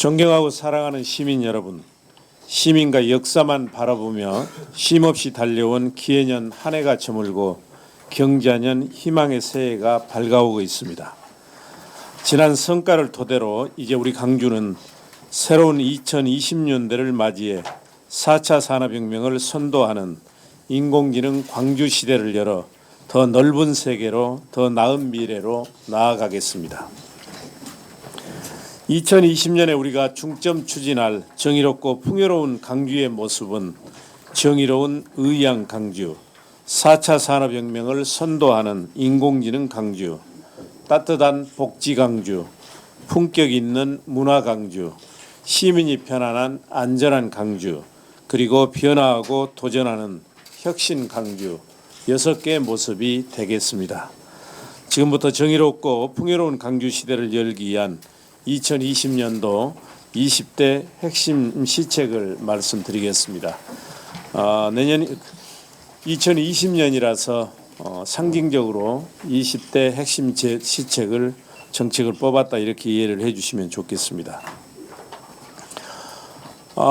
존경하고 사랑하는 시민 여러분, 시민과 역사만 바라보며 쉼없이 달려온 기해년 한 해가 저물고 경자년 희망의 새해가 밝아오고 있습니다. 지난 성과를 토대로 이제 우리 강주는 새로운 2020년대를 맞이해 4차 산업혁명을 선도하는 인공지능 광주 시대를 열어 더 넓은 세계로 더 나은 미래로 나아가겠습니다. 2020년에 우리가 중점 추진할 정의롭고 풍요로운 강주의 모습은 정의로운 의양 강주, 4차 산업혁명을 선도하는 인공지능 강주, 따뜻한 복지 강주, 품격 있는 문화 강주, 시민이 편안한 안전한 강주, 그리고 변화하고 도전하는 혁신 강주 6개의 모습이 되겠습니다. 지금부터 정의롭고 풍요로운 강주 시대를 열기 위한 2020년도 20대 핵심 시책을 말씀드리겠습니다. 내년 2020년이라서 상징적으로 20대 핵심 시책을 정책을 뽑았다 이렇게 이해를 해주시면 좋겠습니다.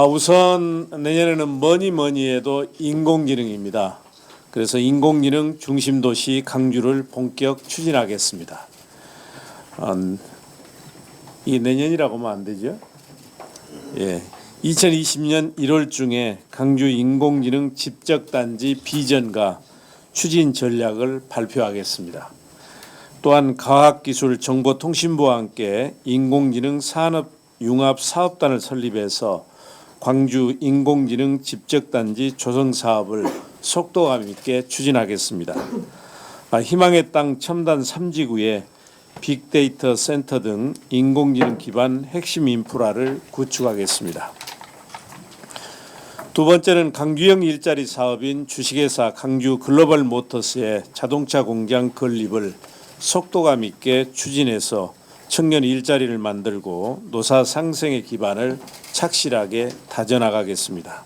우선 내년에는 뭐니 해도 인공지능입니다. 그래서 인공지능 중심도시 강주를 본격 추진하겠습니다. 이 내년이라고 하면 안 되죠? 예. 2020년 1월 중에 강주 인공지능 집적단지 비전과 추진 전략을 발표하겠습니다. 또한 과학기술정보통신부와 함께 인공지능 산업융합사업단을 설립해서 광주 인공지능 집적단지 조성사업을 속도감 있게 추진하겠습니다. 희망의 땅 첨단 3지구에 빅데이터 센터 등 인공지능 기반 핵심 인프라를 구축하겠습니다. 두 번째는 강주형 일자리 사업인 주식회사 강주 글로벌 모터스의 자동차 공장 건립을 속도감 있게 추진해서 청년 일자리를 만들고 노사 상생의 기반을 착실하게 다져나가겠습니다.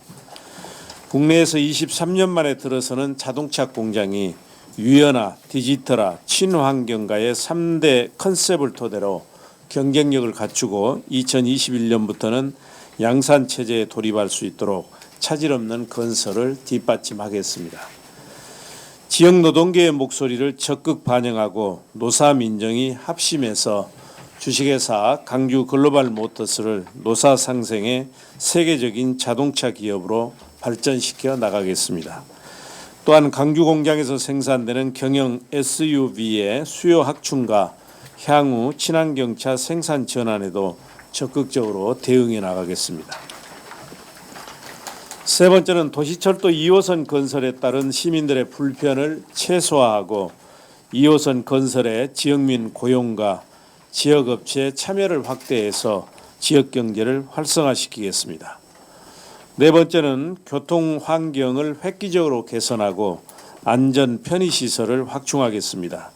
국내에서 23년 만에 들어서는 자동차 공장이 유연화, 디지털화, 친환경과의 3대 컨셉을 토대로 경쟁력을 갖추고 2021년부터는 양산체제에 돌입할 수 있도록 차질 없는 건설을 뒷받침하겠습니다. 지역 노동계의 목소리를 적극 반영하고 노사 민정이 합심해서 주식회사 강주 글로벌 모터스를 노사 상생의 세계적인 자동차 기업으로 발전시켜 나가겠습니다. 또한 강주 공장에서 생산되는 경영 SUV의 수요 확충과 향후 친환경차 생산 전환에도 적극적으로 대응해 나가겠습니다. 세 번째는 도시철도 2호선 건설에 따른 시민들의 불편을 최소화하고 2호선 건설의 지역민 고용과 지역업체 참여를 확대해서 지역경제를 활성화시키겠습니다. 네 번째는 교통 환경을 획기적으로 개선하고 안전 편의시설을 확충하겠습니다.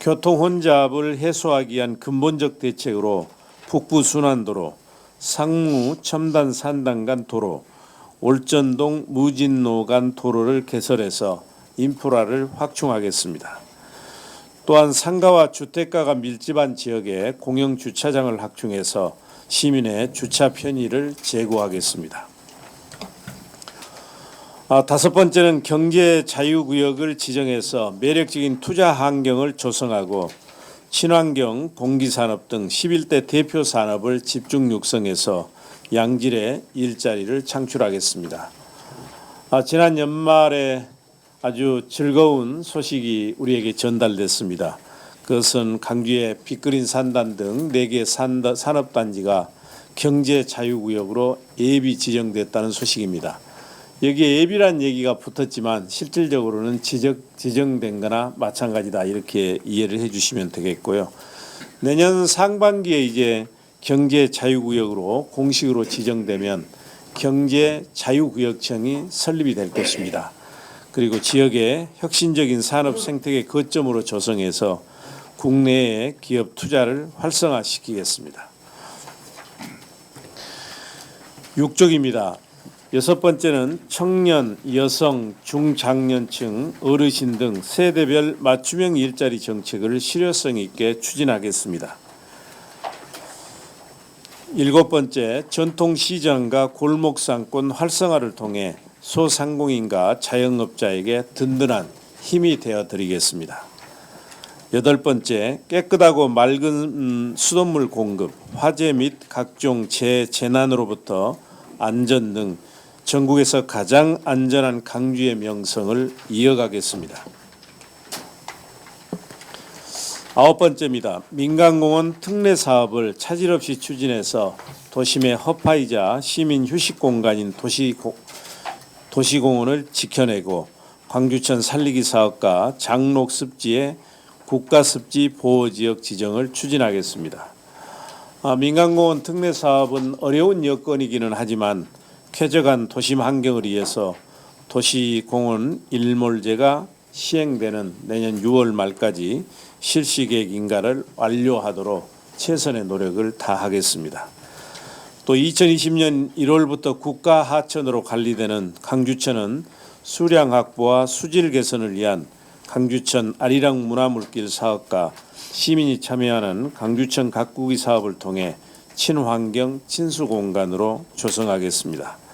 교통 혼잡을 해소하기 위한 근본적 대책으로 북부순환도로, 상무 첨단 산단 간 도로, 올전동 무진로 간 도로를 개설해서 인프라를 확충하겠습니다. 또한 상가와 주택가가 밀집한 지역에 공영주차장을 확충해서 시민의 주차 편의를 제고하겠습니다. 다섯 번째는 경제 자유구역을 지정해서 매력적인 투자 환경을 조성하고 친환경, 공기산업 등 11대 대표 산업을 집중 육성해서 양질의 일자리를 창출하겠습니다. 지난 연말에 아주 즐거운 소식이 우리에게 전달됐습니다. 그것은 강주의 빅그린 산단 등 4개 산업단지가 경제자유구역으로 예비 지정됐다는 소식입니다. 여기에 예비란 얘기가 붙었지만 실질적으로는 지정된 거나 마찬가지다 이렇게 이해를 해 주시면 되겠고요. 내년 상반기에 이제 경제자유구역으로 공식으로 지정되면 경제자유구역청이 설립이 될 것입니다. 그리고 지역의 혁신적인 산업 생태계 거점으로 조성해서 국내의 기업 투자를 활성화시키겠습니다. 6쪽입니다. 여섯 번째는 청년, 여성, 중장년층, 어르신 등 세대별 맞춤형 일자리 정책을 실효성 있게 추진하겠습니다. 7번째, 전통시장과 골목상권 활성화를 통해 소상공인과 자영업자에게 든든한 힘이 되어 드리겠습니다. 8번째, 깨끗하고 맑은 수돗물 공급, 화재 및 각종 재난으로부터 안전 등 전국에서 가장 안전한 강주의 명성을 이어가겠습니다. 9번째입니다. 민간공원 특례 사업을 차질 없이 추진해서 도심의 허파이자 시민 휴식 공간인 도시공원을 지켜내고 광주천 살리기 사업과 장록습지의 국가습지 보호지역 지정을 추진하겠습니다. 민간공원 특례 사업은 어려운 여건이기는 하지만 쾌적한 도심 환경을 위해서 도시공원 일몰제가 시행되는 내년 6월 말까지 실시 계획 인가를 완료하도록 최선의 노력을 다하겠습니다. 또 2020년 1월부터 국가 하천으로 관리되는 강주천은 수량 확보와 수질 개선을 위한 강주천 아리랑 문화물길 사업과 시민이 참여하는 강주천 가꾸기 사업을 통해 친환경 친수공간으로 조성하겠습니다.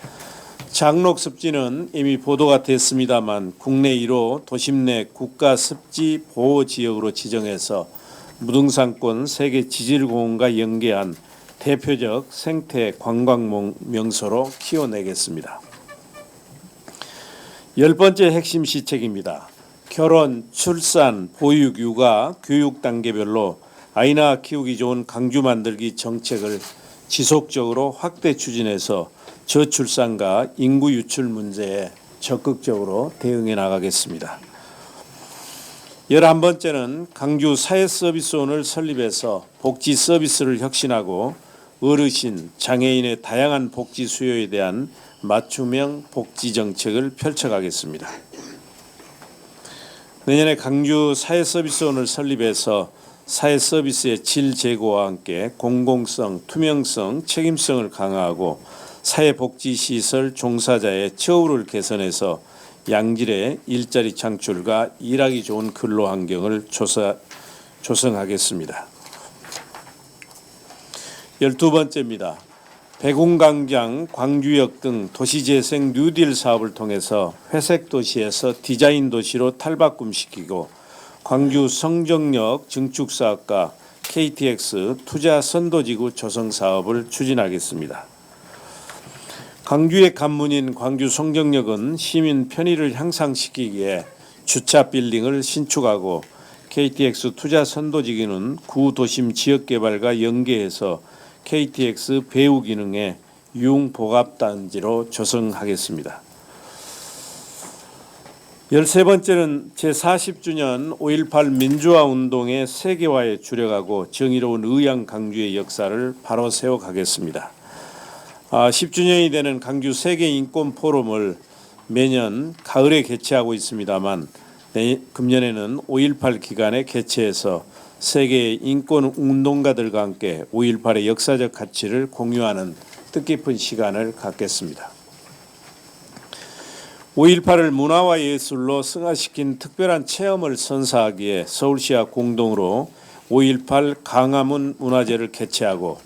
장록습지는 이미 보도가 됐습니다만 국내 1호 도심 내 국가습지 보호지역으로 지정해서 무등산권 세계 지질공원과 연계한 대표적 생태 관광 명소로 키워내겠습니다. 10번째 핵심 시책입니다. 결혼, 출산, 보육, 육아, 교육 단계별로 아이 낳아 키우기 좋은 강주 만들기 정책을 지속적으로 확대 추진해서 저출산과 인구 유출 문제에 적극적으로 대응해 나가겠습니다. 11번째는 강주 사회서비스원을 설립해서 복지 서비스를 혁신하고 어르신, 장애인의 다양한 복지 수요에 대한 맞춤형 복지 정책을 펼쳐가겠습니다. 내년에 강주 사회서비스원을 설립해서 사회서비스의 질 제고와 함께 공공성, 투명성, 책임성을 강화하고 사회복지시설 종사자의 처우를 개선해서 양질의 일자리 창출과 일하기 좋은 근로환경을 조성하겠습니다. 12번째입니다. 백운광장, 광주역 등 도시재생 뉴딜 사업을 통해서 회색도시에서 디자인도시로 탈바꿈시키고 광주 성정역 증축사업과 KTX 투자 선도지구 조성 사업을 추진하겠습니다. 광주의 관문인 광주 성정역은 시민 편의를 향상시키기에 주차 빌딩을 신축하고 KTX 투자 선도지구는 구도심 지역개발과 연계해서 KTX 배후 기능의 융복합단지로 조성하겠습니다. 13번째는 제40주년 5.18 민주화운동의 세계화에 주력하고 정의로운 의향 강주의 역사를 바로 세워가겠습니다. 10주년이 되는 강주 세계인권포럼을 매년 가을에 개최하고 있습니다만 금년에는 5.18 기간에 개최해서 세계 인권운동가들과 함께 5.18의 역사적 가치를 공유하는 뜻깊은 시간을 갖겠습니다. 5.18을 문화와 예술로 승화시킨 특별한 체험을 선사하기에 서울시와 공동으로 5.18 강화문 문화제를 개최하고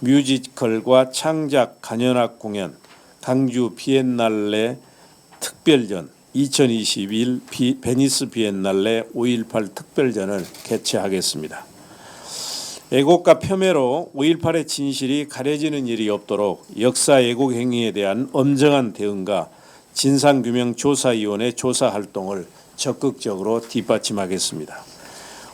뮤지컬과 창작 간현악 공연, 강주 비엔날레 특별전, 2021 베니스 비엔날레 5.18 특별전을 개최하겠습니다. 애국과 폄훼로 5.18의 진실이 가려지는 일이 없도록 역사 왜곡 행위에 대한 엄정한 대응과 진상규명조사위원회 조사활동을 적극적으로 뒷받침하겠습니다.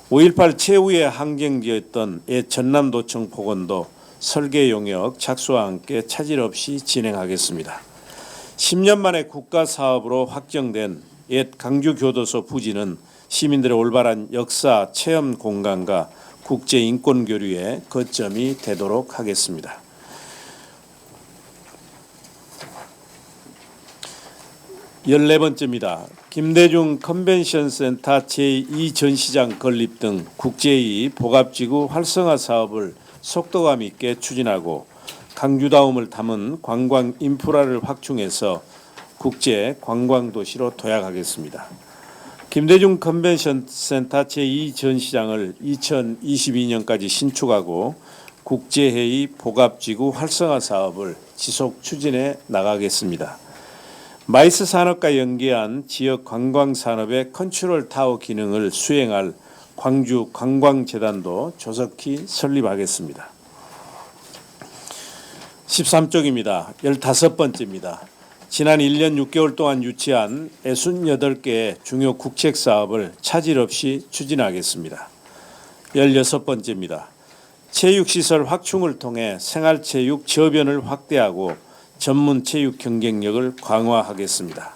5.18 최후의 항쟁지였던 옛 전남도청 복원도 설계 용역 착수와 함께 차질 없이 진행하겠습니다. 10년 만에 국가사업으로 확정된 옛 강주교도소 부지는 시민들의 올바른 역사 체험 공간과 국제인권교류의 거점이 되도록 하겠습니다. 14번째입니다. 김대중 컨벤션센터 제2전시장 건립 등 국제의 복합지구 활성화 사업을 속도감 있게 추진하고 강주다움을 담은 관광 인프라를 확충해서 국제 관광도시로 도약하겠습니다. 김대중 컨벤션 센터 제2전시장을 2022년까지 신축하고 국제회의 복합지구 활성화 사업을 지속 추진해 나가겠습니다. 마이스 산업과 연계한 지역 관광산업의 컨트롤 타워 기능을 수행할 광주 관광재단도 조속히 설립하겠습니다. 13쪽입니다. 15번째입니다. 지난 1년 6개월 동안 유치한 68개의 중요 국책사업을 차질 없이 추진하겠습니다. 16번째입니다. 체육시설 확충을 통해 생활체육 저변을 확대하고 전문체육 경쟁력을 강화하겠습니다.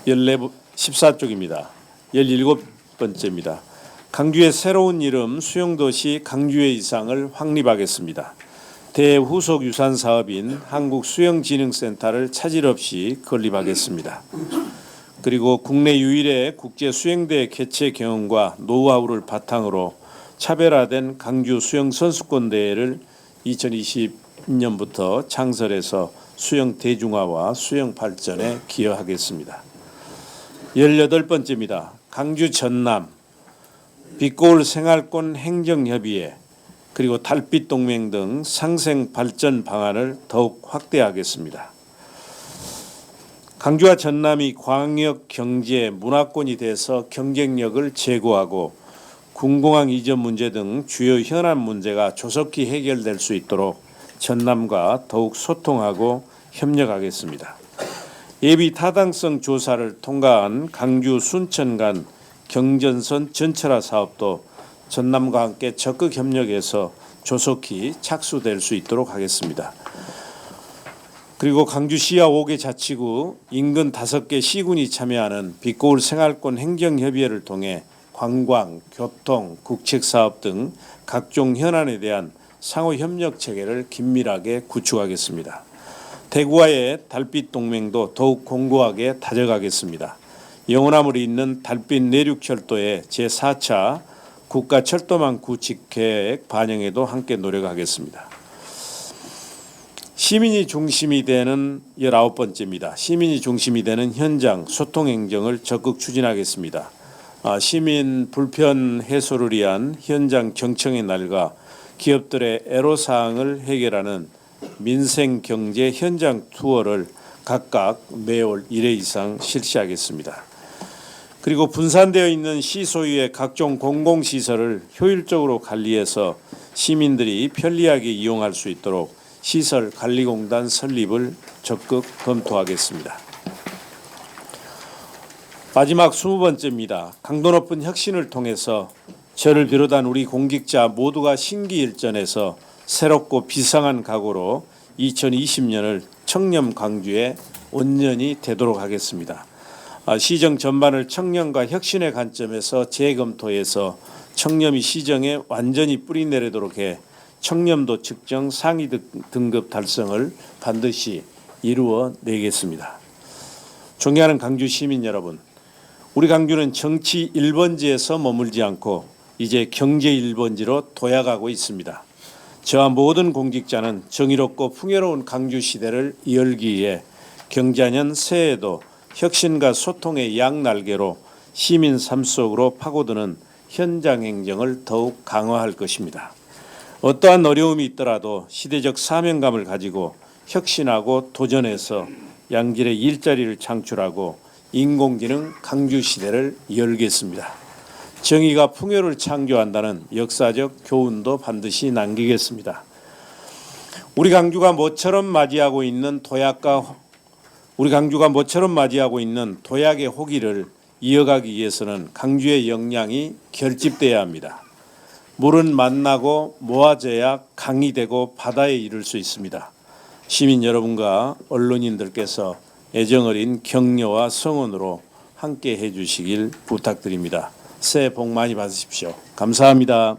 14쪽입니다. 17번째입니다. 강주의 새로운 이름 수영도시 강주의 이상을 확립하겠습니다. 대후속 유산 사업인 한국수영진흥센터를 차질 없이 건립하겠습니다. 그리고 국내 유일의 국제수영대 개최 경험과 노하우를 바탕으로 차별화된 강주 수영선수권대회를 2020년부터 창설해서 수영 대중화와 수영 발전에 기여하겠습니다. 18번째입니다. 강주 전남 빛고울 생활권 행정협의회 그리고 달빛 동맹 등 상생 발전 방안을 더욱 확대하겠습니다. 강주와 전남이 광역 경제 문화권이 돼서 경쟁력을 제고하고 군공항 이전 문제 등 주요 현안 문제가 조속히 해결될 수 있도록 전남과 더욱 소통하고 협력하겠습니다. 예비 타당성 조사를 통과한 강주 순천 간 경전선 전철화 사업도 전남과 함께 적극 협력해서 조속히 착수될 수 있도록 하겠습니다. 그리고 강주시와 5개 자치구 인근 5개 시군이 참여하는 빛고울 생활권 행정협의회를 통해 관광, 교통, 국책사업 등 각종 현안에 대한 상호협력 체계를 긴밀하게 구축하겠습니다. 대구와의 달빛 동맹도 더욱 공고하게 다져가겠습니다. 영원함을 잇는 달빛 내륙철도의 제4차 국가철도망 구축계획 반영에도 함께 노력하겠습니다. 시민이 중심이 되는 19번째입니다. 시민이 중심이 되는 현장 소통행정을 적극 추진하겠습니다. 시민 불편 해소를 위한 현장 경청의 날과 기업들의 애로사항을 해결하는 민생경제 현장 투어를 각각 매월 1회 이상 실시하겠습니다. 그리고 분산되어 있는 시 소유의 각종 공공시설을 효율적으로 관리해서 시민들이 편리하게 이용할 수 있도록 시설관리공단 설립을 적극 검토하겠습니다. 마지막 20번째입니다. 강도 높은 혁신을 통해서 저를 비롯한 우리 공직자 모두가 심기일전해서 새롭고 비상한 각오로 2020년을 청렴 강주에 온전히 되도록 하겠습니다. 시정 전반을 청렴과 혁신의 관점에서 재검토해서 청렴이 시정에 완전히 뿌리내리도록 해 청렴도 측정 상위 등급 달성을 반드시 이루어내겠습니다. 존경하는 강주 시민 여러분, 우리 강주는 정치 1번지에서 머물지 않고 이제 경제 1번지로 도약하고 있습니다. 저와 모든 공직자는 정의롭고 풍요로운 강주 시대를 열기 위해 경자년 새해에도 혁신과 소통의 양날개로 시민 삶 속으로 파고드는 현장 행정을 더욱 강화할 것입니다. 어떠한 어려움이 있더라도 시대적 사명감을 가지고 혁신하고 도전해서 양질의 일자리를 창출하고 인공지능 강주 시대를 열겠습니다. 정의가 풍요를 창조한다는 역사적 교훈도 반드시 남기겠습니다. 우리 강주가 모처럼 맞이하고 있는 도약의 호기를 이어가기 위해서는 강주의 역량이 결집돼야 합니다. 물은 만나고 모아져야 강이 되고 바다에 이를 수 있습니다. 시민 여러분과 언론인들께서 애정어린 격려와 성원으로 함께 해주시길 부탁드립니다. 새해 복 많이 받으십시오. 감사합니다.